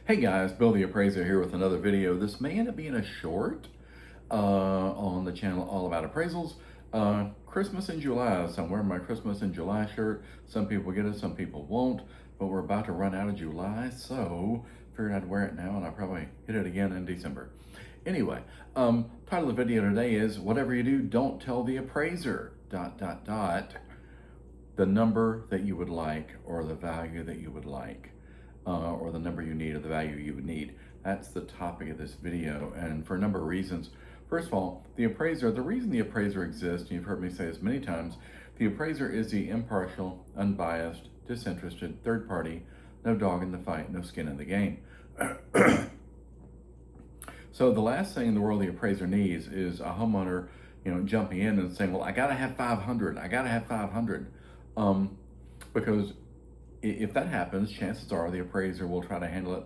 Hey guys, Bill the Appraiser here with another video. This may end up being a short on the channel all about appraisals. Christmas in July, so I'm wearing my Christmas in July shirt. Some people get it, some people won't, but we're about to run out of July, so figured I'd wear it now and I'll probably hit it again in December. Anyway, title of the video today is whatever you do, don't tell the appraiser, ... the number that you would like or the value that you would like. Or the number you need or the value you would need. That's the topic of this video, and for a number of reasons. First of all, the appraiser, the reason the appraiser exists, and you've heard me say this many times, the appraiser is the impartial, unbiased, disinterested, third party, no dog in the fight, no skin in the game. So the last thing in the world the appraiser needs is a homeowner, jumping in and saying, well, I gotta have 500, I gotta have 500. Because if that happens, chances are the appraiser will try to handle it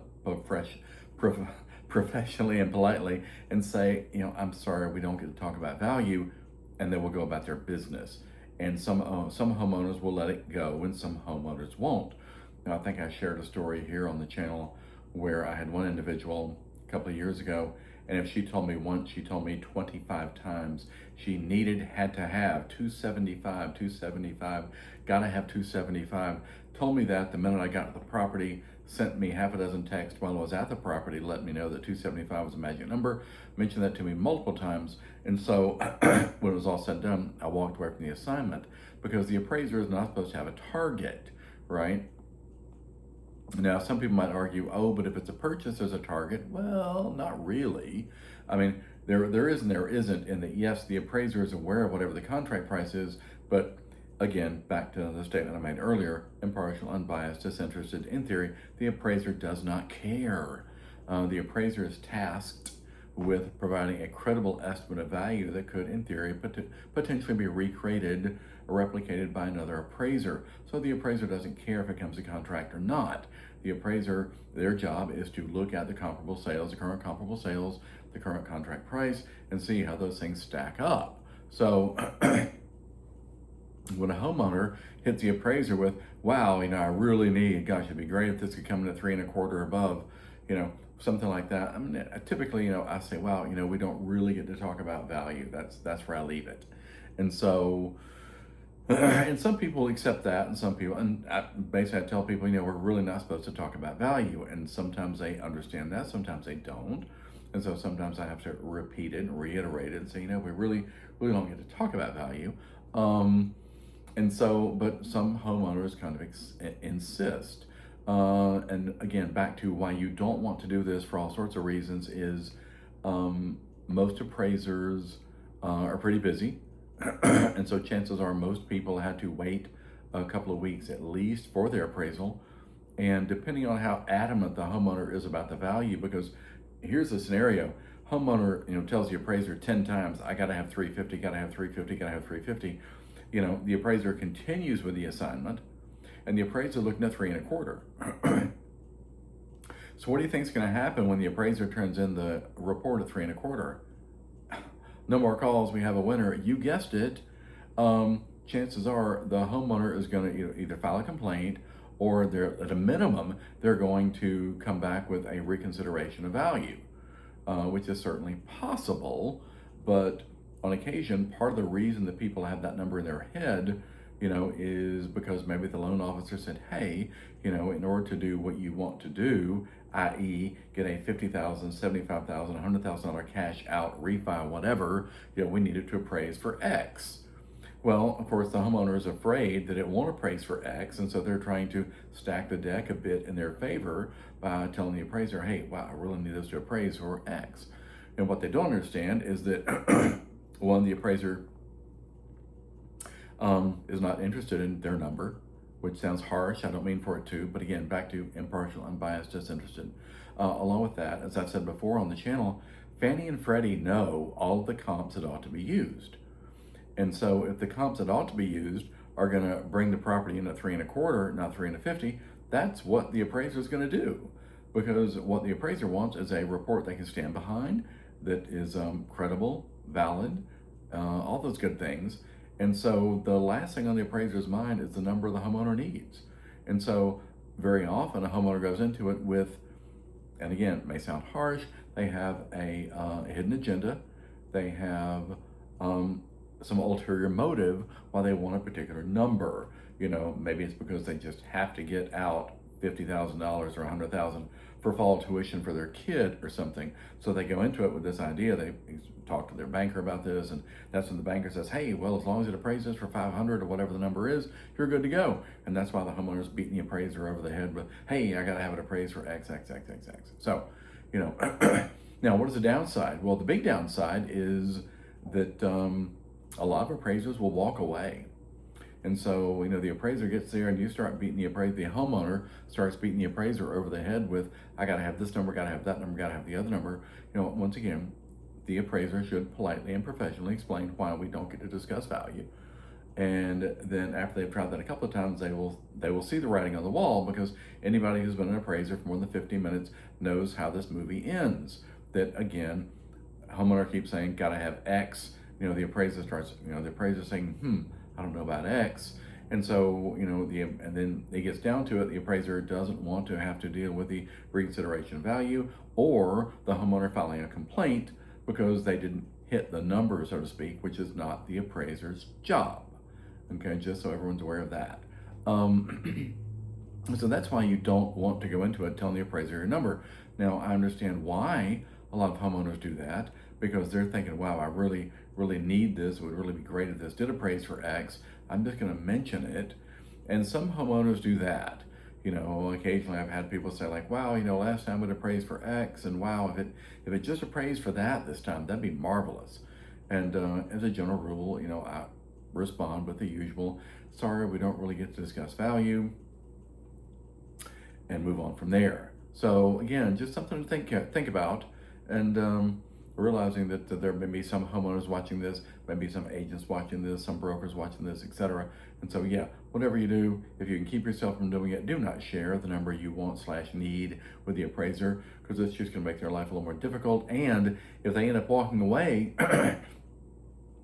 professionally and politely and say, I'm sorry, we don't get to talk about value, and they will go about their business. And some homeowners will let it go and some homeowners won't. Now, I think I shared a story here on the channel where I had one individual a couple of years ago, and if she told me once, she told me 25 times she had to have 275, gotta have 275. Told me that the minute I got to the property, sent me half a dozen texts while I was at the property, let me know that 275 was a magic number, mentioned that to me multiple times. And so when it was all said and done, I walked away from the assignment because the appraiser is not supposed to have a target, right? Now, some people might argue, oh, but if it's a purchase, there's a target. Well, not really. I mean, there is and there isn't, in that, yes, the appraiser is aware of whatever the contract price is, but again, back to the statement I made earlier, impartial, unbiased, disinterested. In theory, the appraiser does not care. The appraiser is tasked with providing a credible estimate of value that could, in theory, potentially be recreated or replicated by another appraiser. So the appraiser doesn't care if it comes to contract or not. The appraiser, their job is to look at the comparable sales, the current comparable sales, the current contract price, and see how those things stack up. So when a homeowner hits the appraiser with, wow, I really need, gosh, it'd be great if this could come in at 3 1/4 or above, something like that. I mean, typically, I say, wow, we don't really get to talk about value. That's where I leave it. And so, and some people accept that, and some people, and basically I tell people, we're really not supposed to talk about value. And sometimes they understand that, sometimes they don't. And so sometimes I have to repeat it and reiterate it and say, we really don't get to talk about value. And so, but some homeowners kind of insist. And again, back to why you don't want to do this for all sorts of reasons is most appraisers are pretty busy. And so chances are most people had to wait a couple of weeks at least for their appraisal. And depending on how adamant the homeowner is about the value, because here's the scenario, homeowner, tells the appraiser 10 times, I gotta have 350, gotta have 350, gotta have 350. The appraiser continues with the assignment, and the appraiser looking at 3 1/4. So what do you think is going to happen when the appraiser turns in the report at 3 1/4? No more calls, we have a winner. You guessed it. Chances are the homeowner is going to either file a complaint, or they're, at a minimum, they're going to come back with a reconsideration of value, which is certainly possible, but on occasion, part of the reason that people have that number in their head, is because maybe the loan officer said, hey, in order to do what you want to do, i.e. get a $50,000, $75,000, $100,000 cash out, refi, whatever, we needed to appraise for X. Well, of course, the homeowner is afraid that it won't appraise for X, and so they're trying to stack the deck a bit in their favor by telling the appraiser, hey, wow, I really need this to appraise for X. And what they don't understand is that one, the appraiser is not interested in their number, which sounds harsh. I don't mean for it to, but again, back to impartial, unbiased, disinterested. Along with that, as I've said before on the channel, Fannie and Freddie know all of the comps that ought to be used. And so if the comps that ought to be used are going to bring the property in at 3 1/4, not 3 1/50, that's what the appraiser is going to do. Because what the appraiser wants is a report they can stand behind, that is credible, valid, all those good things. And so the last thing on the appraiser's mind is the number the homeowner needs. And so very often a homeowner goes into it with and again, it may sound harsh, they have a hidden agenda. They have some ulterior motive why they want a particular number. Maybe it's because they just have to get out $50,000 or $100,000 for fall tuition for their kid or something. So they go into it with this idea. They talk to their banker about this, and that's when the banker says, hey, well, as long as it appraises for 500 or whatever the number is, you're good to go. And that's why the homeowner's beating the appraiser over the head with, hey, I got to have it appraised for X, X, X, X, X. So, now what is the downside? Well, the big downside is that a lot of appraisers will walk away. And so, the appraiser gets there and you start beating the appraiser, the homeowner starts beating the appraiser over the head with, I got to have this number, got to have that number, got to have the other number. Once again, the appraiser should politely and professionally explain why we don't get to discuss value. And then after they've tried that a couple of times, they will see the writing on the wall, because anybody who's been an appraiser for more than 15 minutes knows how this movie ends. That again, homeowner keeps saying, got to have X. The appraiser starts, the appraiser saying, I don't know about X. And so, and then it gets down to it, the appraiser doesn't want to have to deal with the reconsideration of value or the homeowner filing a complaint because they didn't hit the number, so to speak, which is not the appraiser's job. Okay, just so everyone's aware of that. So that's why you don't want to go into it telling the appraiser your number. Now, I understand why a lot of homeowners do that, because they're thinking, wow, I really need this. It would really be great if this did appraise for X. I'm just going to mention it. And some homeowners do that. Occasionally I've had people say like, wow, last time it appraised for X, and wow, if it just appraised for that this time, that'd be marvelous. And as a general rule, I respond with the usual, sorry, we don't really get to discuss value, and move on from there. So again, just something to think about, and realizing that there may be some homeowners watching this, maybe some agents watching this, some brokers watching this, etc. And so yeah, whatever you do, if you can keep yourself from doing it, do not share the number you want/need with the appraiser, because it's just going to make their life a little more difficult. And if they end up walking away,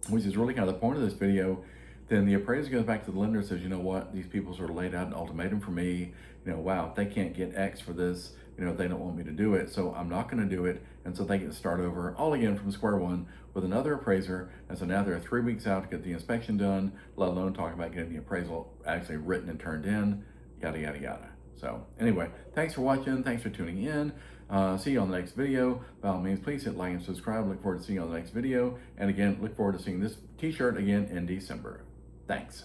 which is really kind of the point of this video, then the appraiser goes back to the lender and says, you know what, these people sort of laid out an ultimatum for me. Wow, if they can't get X for this, they don't want me to do it, so I'm not going to do it. And so they get to start over all again from square one with another appraiser. And so now they're 3 weeks out to get the inspection done, let alone talk about getting the appraisal actually written and turned in, yada, yada, yada. So anyway, thanks for watching. Thanks for tuning in. See you on the next video. By all means, please hit like and subscribe. Look forward to seeing you on the next video. And again, look forward to seeing this t-shirt again in December. Thanks.